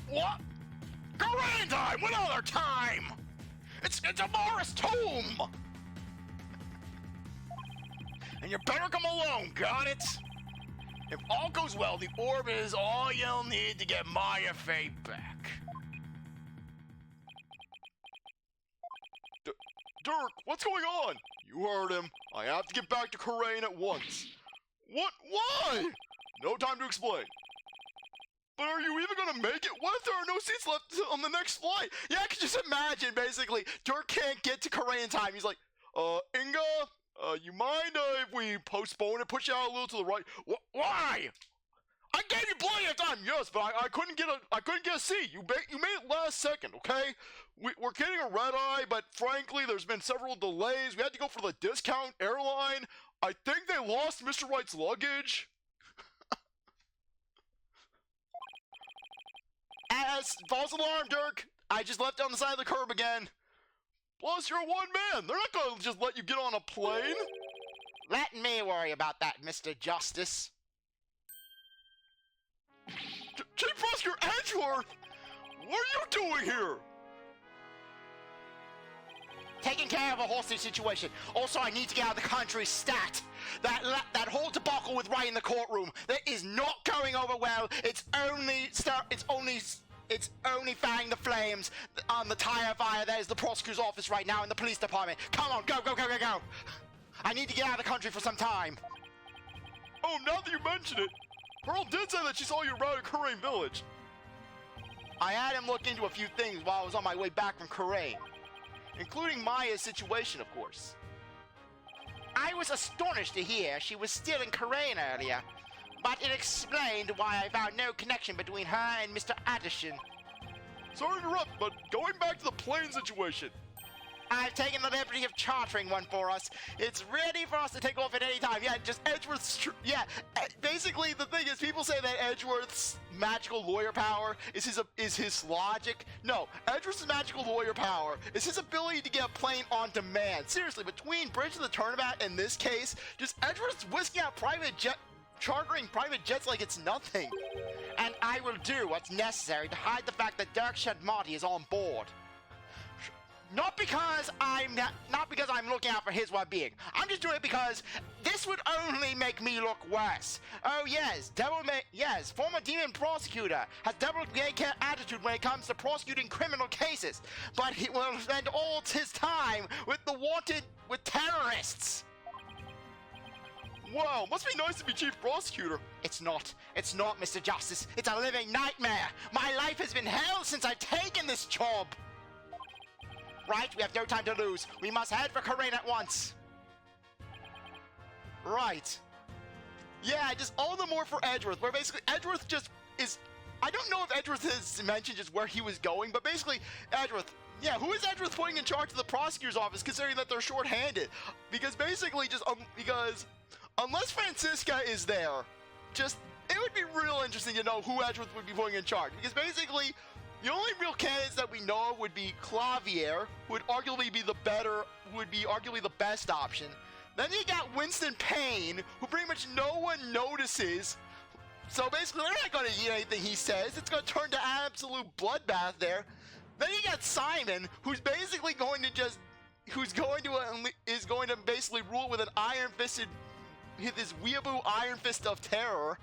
What? Khura'in time! What other time? It's Amara's tomb! And you better come alone, got it? If all goes well, the orb is all you'll need to get my FA back. Dirk, what's going on? You heard him. I have to get back to Khura'in at once. What? Why? No time to explain. But are you even gonna make it? What if there are no seats left on the next flight? Yeah, I can just imagine, basically, Dirk can't get to Korean time. He's like, Inga, you mind if we postpone it, push it out a little to the right? Why? I gave you plenty of time, yes, but I couldn't get a seat. You made it last second, okay? We're getting a red eye, but frankly, there's been several delays. We had to go for the discount airline. I think they lost Mr. Wright's luggage. as false alarm, Dirk. I just left on the side of the curb again. Plus, you're one man. They're not gonna just let you get on a plane. Let me worry about that, Mr. Justice. Chief Prosecutor Edgeworth! What are you doing here? Taking care of a hostage situation. Also, I need to get out of the country stat. That whole debacle with Wright in the courtroom, that is not going over well. It's only fanning the flames on the tire fire that is the prosecutor's office right now in the police department. Come on, go. I need to get out of the country for some time. Oh, now that you mention it, Pearl did say that she saw you around at Kurain Village. I had him look into a few things while I was on my way back from Khura'in, including Maya's situation, of course. I was astonished to hear she was still in Khura'in earlier, but it explained why I found no connection between her and Mr. Atishon. Sorry to interrupt, but going back to the plane situation. I've taken the liberty of chartering one for us. It's ready for us to take off at any time. Yeah, just Edgeworth's... basically, the thing is, people say that Edgeworth's magical lawyer power is his logic. No, Edgeworth's magical lawyer power is his ability to get a plane on demand. Seriously, between Bridge of the Turnabout and this case, just Edgeworth's whisking out chartering private jets like it's nothing. And I will do what's necessary to hide the fact that Dirk Shedmati is on board. Not because I'm looking out for his well-being. I'm just doing it because this would only make me look worse. Oh yes, former demon prosecutor has double daycare attitude when it comes to prosecuting criminal cases, but he will spend all his time with terrorists. Wow, must be nice to be chief prosecutor. It's not, Mr. Justice. It's a living nightmare. My life has been hell since I've taken this job. Right, we have no time to lose. We must head for Khura'in at once. Right. Yeah, just all the more for Edgeworth, where basically Edgeworth just is... I don't know if Edgeworth has mentioned just where he was going, but basically, Edgeworth... Yeah, who is Edgeworth putting in charge of the prosecutor's office, considering that they're short-handed? Because basically, Unless Francisca is there, just, it would be real interesting to know who Edgeworth would be putting in charge. Because basically, the only real candidates that we know of would be Clavier, who would arguably be the best option. Then you got Winston Payne, who pretty much no one notices. So basically, they're not going to eat anything he says. It's going to turn to absolute bloodbath there. Then you got Simon, who's basically going to just, is going to basically rule with an iron-fisted, this weeaboo iron fist of terror.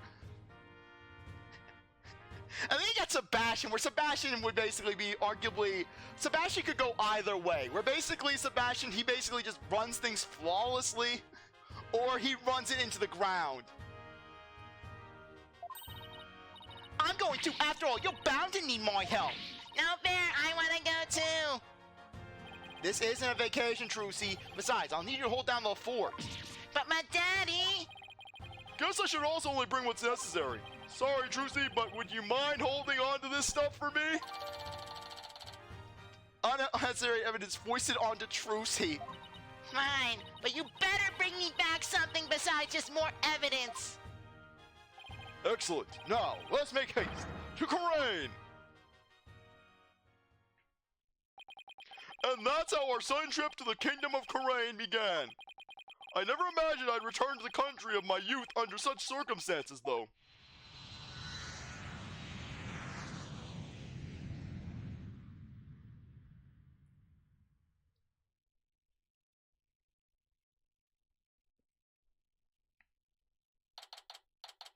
And then you got Sebastian, where Sebastian would basically be arguably, Sebastian could go either way. Where basically Sebastian, he basically just runs things flawlessly, or he runs it into the ground. I'm going to, after all, you're bound to need my help. No fair, I want to go too. This isn't a vacation, Trucy. Besides, I'll need you to hold down the fort. But my daddy... Guess I should also only bring what's necessary. Sorry, Trucy, but would you mind holding on to this stuff for me? Unnecessary evidence foisted onto Trucy. Fine, but you better bring me back something besides just more evidence. Excellent. Now, let's make haste to Khura'in. And that's how our sun trip to the kingdom of Khura'in began. I never imagined I'd return to the country of my youth under such circumstances, though.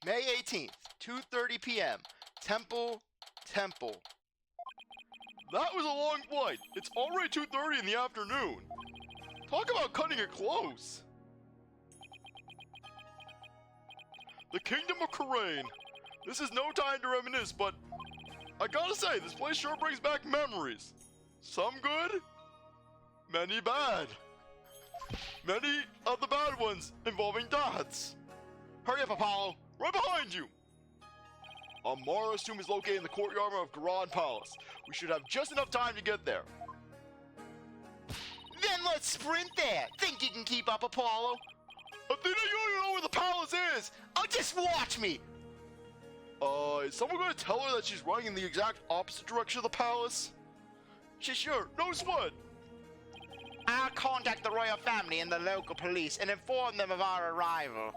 May 18th, 2:30 p.m. Temple. That was a long flight. It's already 2:30 in the afternoon. Talk about cutting it close. The Kingdom of Khura'in. This is no time to reminisce, but I gotta say, this place sure brings back memories. Some good, many bad. Many of the bad ones involving deaths. Hurry up, Apollo. Right behind you! Amara's tomb is located in the courtyard of Kurain Palace. We should have just enough time to get there. Then let's sprint there. Think you can keep up, Apollo? Athena, you don't even know where the palace is! Oh, just watch me! Is someone gonna tell her that she's running in the exact opposite direction of the palace? Sure, no sweat! I'll contact the royal family and the local police and inform them of our arrival.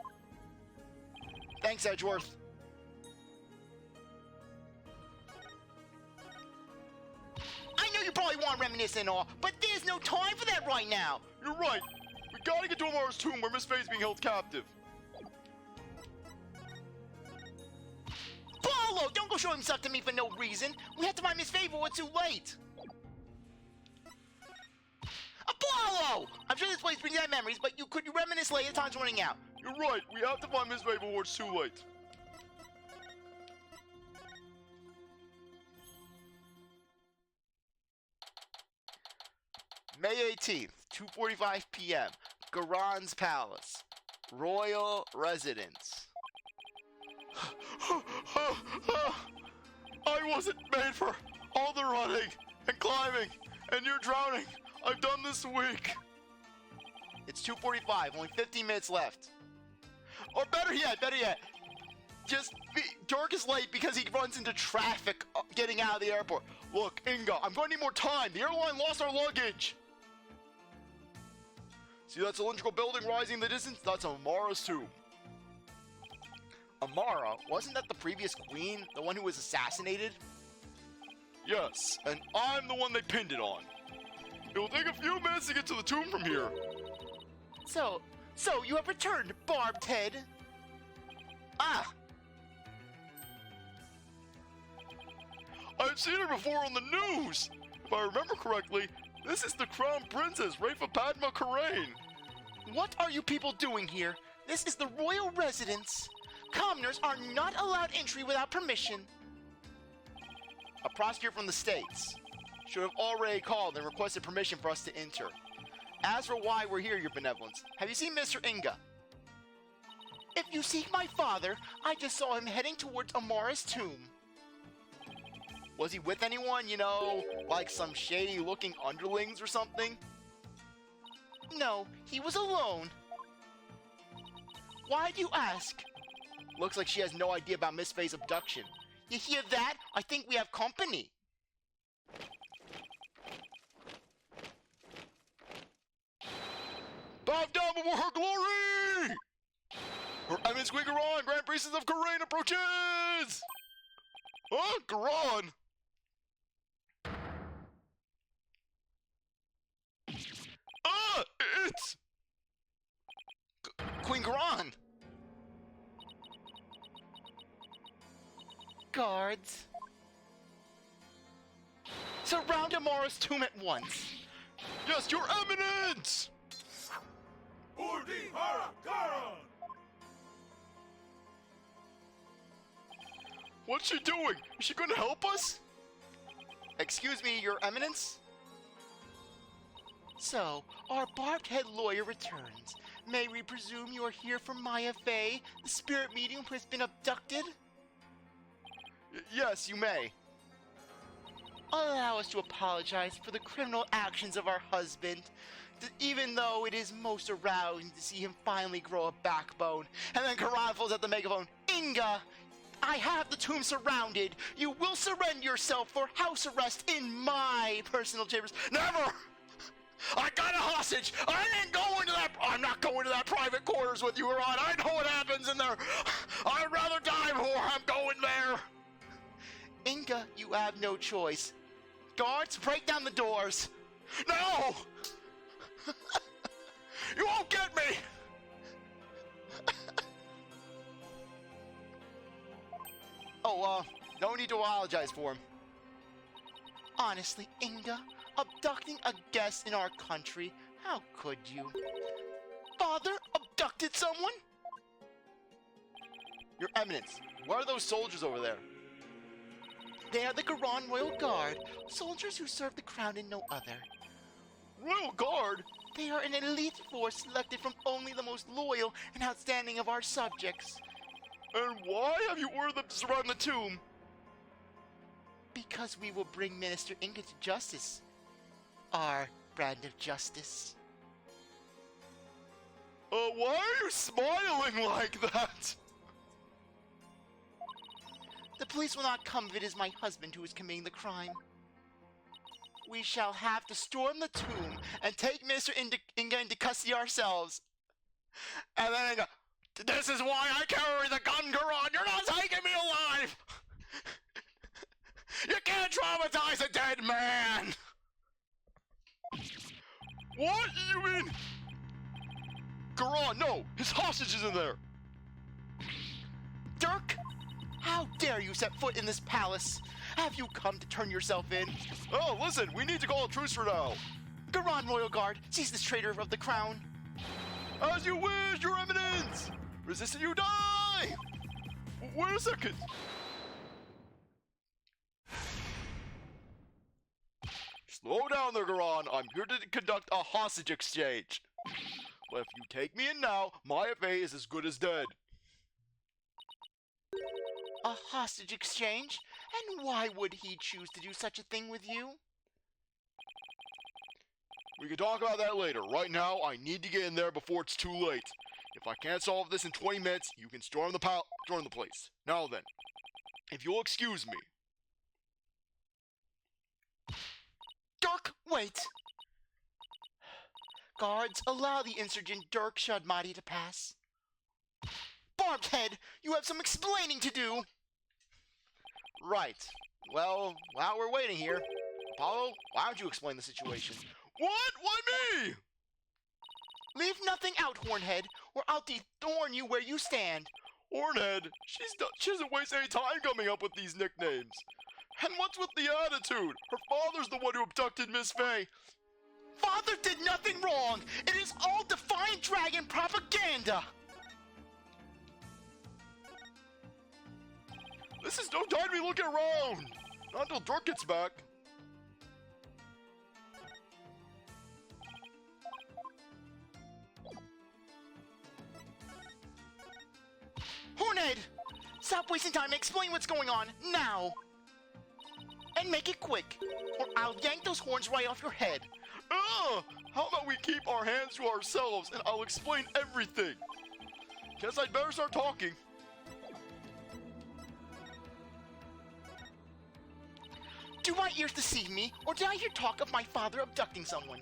Thanks, Edgeworth. I know you probably want to reminisce and all, but there's no time for that right now. You're right. We gotta get to Amara's tomb where Miss Faye's being held captive. Apollo, don't go showing stuff to me for no reason. We have to find Miss Faye before it's too late. Apollo! I'm sure this place brings back memories, but you reminisce later? Time's running out. You're right. We have to find Miss Faye before it's too late. May 18th, 2:45 p.m. Garan's Palace. Royal Residence. I wasn't made for all the running and climbing, and you're drowning. I've done this week. It's 2:45, only 15 minutes left. Or better yet, Dirk is late because he runs into traffic getting out of the airport. Look, Inga, I'm going to need more time. The airline lost our luggage. See that cylindrical building rising in the distance? That's Amara's tomb. Amara? Wasn't that the previous queen? The one who was assassinated? Yes, and I'm the one they pinned it on. It will take a few minutes to get to the tomb from here. So you have returned, Barbed Head. Ah! I've seen her before on the news. If I remember correctly, this is the Crown Princess, Rafa Padma Khura'in. What are you people doing here? This is the royal residence. Commoners are not allowed entry without permission. A prosecutor from the States should have already called and requested permission for us to enter. As for why we're here, your benevolence, have you seen Mr. Inga? If you seek my father, I just saw him heading towards Amara's tomb. Was he with anyone, you know, like some shady-looking underlings or something? No, he was alone. Why do you ask? Looks like she has no idea about Miss Faye's abduction. You hear that? I think we have company. Bow down before her glory! Her Eminence Queen Kurain, Grand Priestess of Khura'in, approaches! Oh, Kurain! It's... Queen Kurain! Guards. Surround Amara's tomb at once. Yes, Your Eminence! What's she doing? Is she gonna help us? Excuse me, Your Eminence? So, our bark-head lawyer returns. May we presume you are here for Maya Faye, the spirit medium who has been abducted? Yes, you may. Allow us to apologize for the criminal actions of our husband, even though it is most arousing to see him finally grow a backbone. And then Khura'in pulls out the megaphone. Inga, I have the tomb surrounded. You will surrender yourself for house arrest in my personal chambers. Never! I got a hostage! I didn't go into that... I'm not going to that private quarters with you, Ron. I know what happens in there. I'd rather die before I'm going there. Inga, you have no choice. Guards, break down the doors. No! You won't get me! No need to apologize for him. Honestly, Inga, abducting a guest in our country, how could you? Father abducted someone? Your Eminence, what are those soldiers over there? They are the Kurain Royal Guard, soldiers who serve the crown and no other. Royal Guard? They are an elite force selected from only the most loyal and outstanding of our subjects. And why have you ordered them to surround the tomb? Because we will bring Minister Inga to justice. Our brand of justice. Why are you smiling like that? The police will not come if it is my husband who is committing the crime. We shall have to storm the tomb and take Minister Inga into custody ourselves. And then Inga, this is why I carry the gun, Kurain. You're not taking me alive! You can't traumatize a dead man! What? You mean... Kurain, no! His hostage is in there! Dirk! How dare you set foot in this palace? Have you come to turn yourself in? Oh, listen, we need to call a truce for now. Kurain Royal Guard, seize this traitor of the crown. As you wish, Your Eminence! Resist and you die! Wait a second! Slow down there, Kurain. I'm here to conduct a hostage exchange. But if you take me in now, my Faye is as good as dead. A hostage exchange? And why would he choose to do such a thing with you? We can talk about that later. Right now, I need to get in there before it's too late. If I can't solve this in 20 minutes, you can storm the place. Now then, if you'll excuse me. Dirk, wait! Guards, allow the insurgent Dirk Shadmati to pass. Barkhead, you have some explaining to do! Right. Well, while we're waiting here, Apollo, why don't you explain the situation? What? Why me? Leave nothing out, Hornhead, or I'll de-thorn you where you stand. Hornhead, she doesn't waste any time coming up with these nicknames. And what's with the attitude? Her father's the one who abducted Miss Faye. Father did nothing wrong! It is all Defiant Dragon propaganda! This is no time to be looking around! Not until Dirk gets back. Hornhead! Stop wasting time and explain what's going on, now! And make it quick, or I'll yank those horns right off your head. How about we keep our hands to ourselves and I'll explain everything. Guess I'd better start talking. Do my ears deceive me, or did I hear talk of my father abducting someone?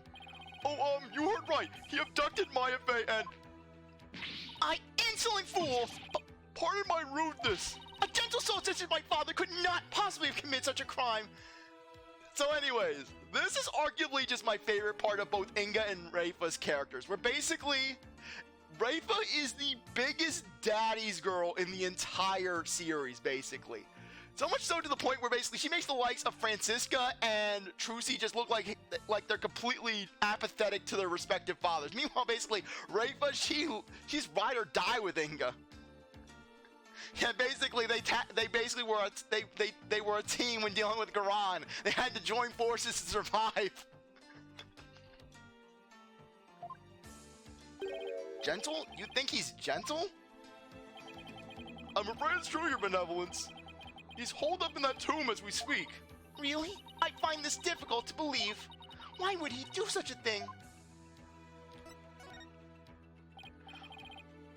Oh, you heard right. He abducted Maya Fey and... I insolent fool! Pardon my rudeness. A gentle soul such as my father could not possibly have committed such a crime. So anyways, this is arguably just my favorite part of both Inga and Raifa's characters, where basically, Raifa is the biggest daddy's girl in the entire series, basically. So much so to the point where basically she makes the likes of Francisca and Trucy just look like they're completely apathetic to their respective fathers. Meanwhile, basically, Raifa, she's ride or die with Inga. Yeah, basically they basically were they were a team when dealing with Khura'in. They had to join forces to survive. Gentle? You think he's gentle? I'm afraid it's true, your benevolence. He's holed up in that tomb as we speak. Really? I find this difficult to believe. Why would he do such a thing?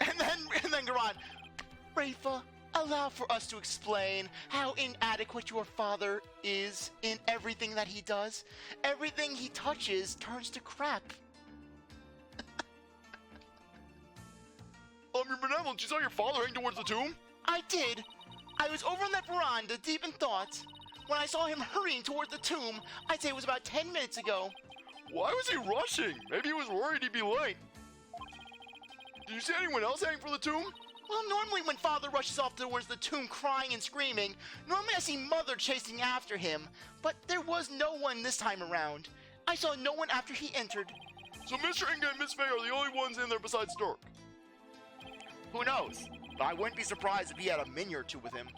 And then Khura'in, Raifa, allow for us to explain how inadequate your father is in everything that he does. Everything he touches turns to crap. Your benevolence, you saw your father heading towards the tomb? I did. I was over on that veranda, deep in thought. When I saw him hurrying toward the tomb, I'd say it was about 10 minutes ago. Why was he rushing? Maybe he was worried he'd be late. Did you see anyone else heading for the tomb? Well, normally when father rushes off towards the tomb crying and screaming, normally I see mother chasing after him, but there was no one this time around. I saw no one after he entered. So Mr. Inga and Miss Fey are the only ones in there besides Dirk? Who knows? But I wouldn't be surprised if he had a minion or two with him.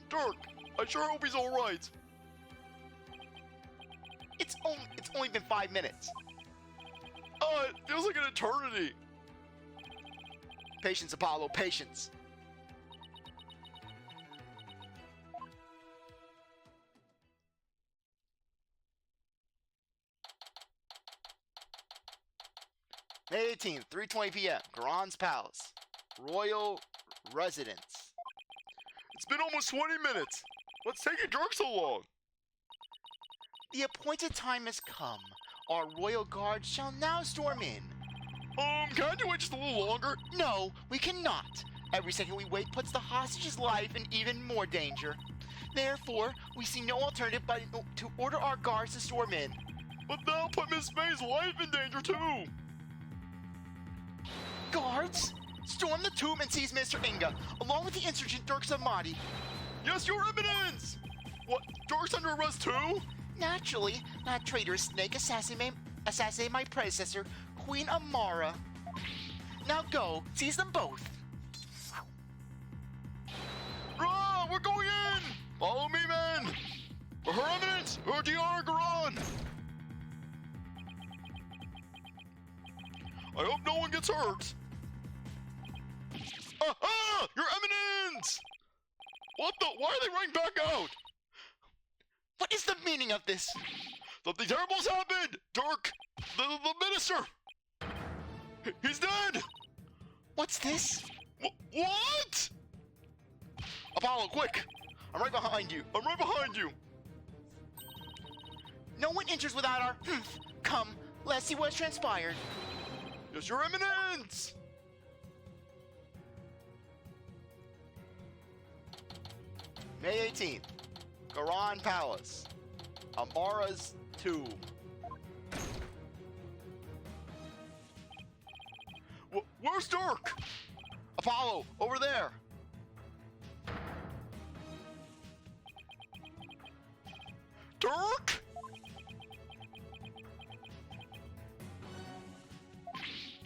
Dirk, I sure hope he's alright. It's only been 5 minutes. It feels like an eternity. Patience, Apollo, patience. May 18th, 3:20 p.m. Khura'in's Palace. Royal Residence. It's been almost 20 minutes. What's taking Dirk so long? The appointed time has come. Our royal guard shall now storm in. Can't you wait just a little longer? No, we cannot. Every second we wait puts the hostage's life in even more danger. Therefore, we see no alternative but to order our guards to storm in. But that'll put Miss Fey's life in danger too. Guards, storm the tomb and seize Mr. Inga, along with the insurgent Dirk Samadi. Yes, your eminence! What, Dirk's under arrest too? Naturally, that traitorous snake assassinated my predecessor, Queen Amara. Now go, seize them both. Rah, we're going in! Follow me, men! For her eminence, Urdiar Garan! I hope no one gets hurt. Aha! Your eminence! What the? Why are they running back out? What is the meaning of this? Something terrible has happened! Dirk! The minister! He's dead! What's this? What? Apollo, quick! I'm right behind you. I'm right behind you. No one enters without our Come, let's see what's transpired. Yes, your eminence! May 18th, Khura'in Palace, Amara's tomb. Where's Dirk? Apollo, over there. Dirk?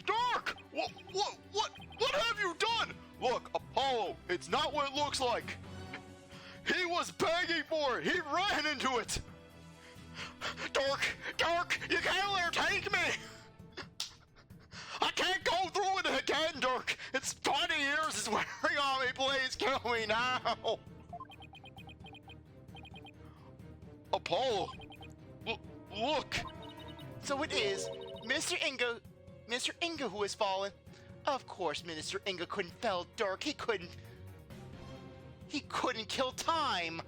Dirk! What have you done? Look, Apollo, it's not what it looks like. He was begging for it. He ran into it. Dirk, you can't let her take me. I can't go through it again, Dirk. It's 20 years is wearing on me. Please kill me now. Apollo, look. So it is Mr. Inga who has fallen. Of course, Minister Inga couldn't fell Dirk. He couldn't kill time.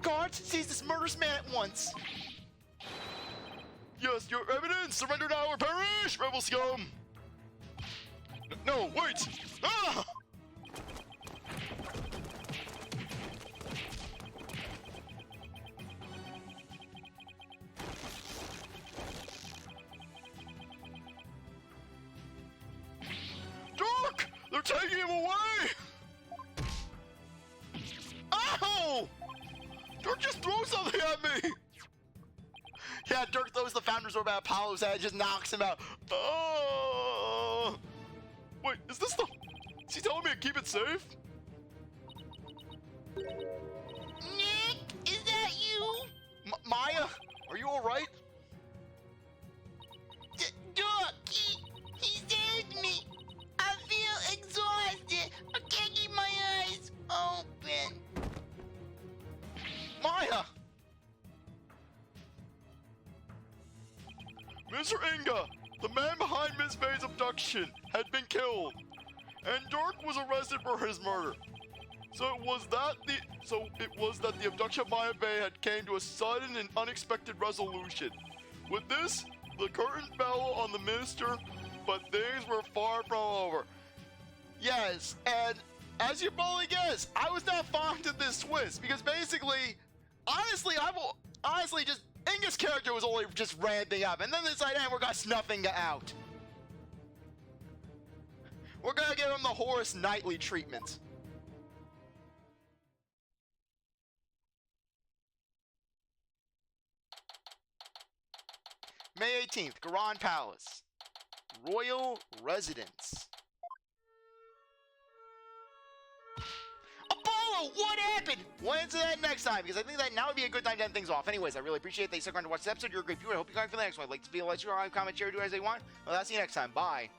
Guards, seize this murderous man at once. Yes, your evidence! Surrender now or perish, rebel scum! No, wait! Ah! Dirk! They're taking him away! Ow! Dirk just threw something at me! Yeah, Dirk throws the Founder's Orb at Apollo's head and just knocks him out. Oh! Wait, is this the... Is he telling me to keep it safe? Nick, is that you? Maya, are you alright? Doc, he saved me. I feel exhausted. I can't keep my eyes open. Maya! Mr. Inga, the man behind Miss May's abduction, had been killed, and Dirk was arrested for his murder. So it was that the abduction of Maya Bay had came to a sudden and unexpected resolution. With this, the curtain fell on the minister, but things were far from over. Yes, and as you probably guessed, I was not fond of this twist because basically, honestly, just Inga's character was only just ramping up, and then they decided, hey, we're gonna snuff Inga out. We're gonna give him the Horace Knightley treatment. May 18th, Kurain Palace. Royal Residence. Apollo, what happened? We'll answer that next time, because I think that now would be a good time to end things off. Anyways, I really appreciate that you stuck around to watch this episode. You're a great viewer. I hope you're going for the next one. Like to feel, let you comment, share, do as they want. Well, I'll see you next time. Bye.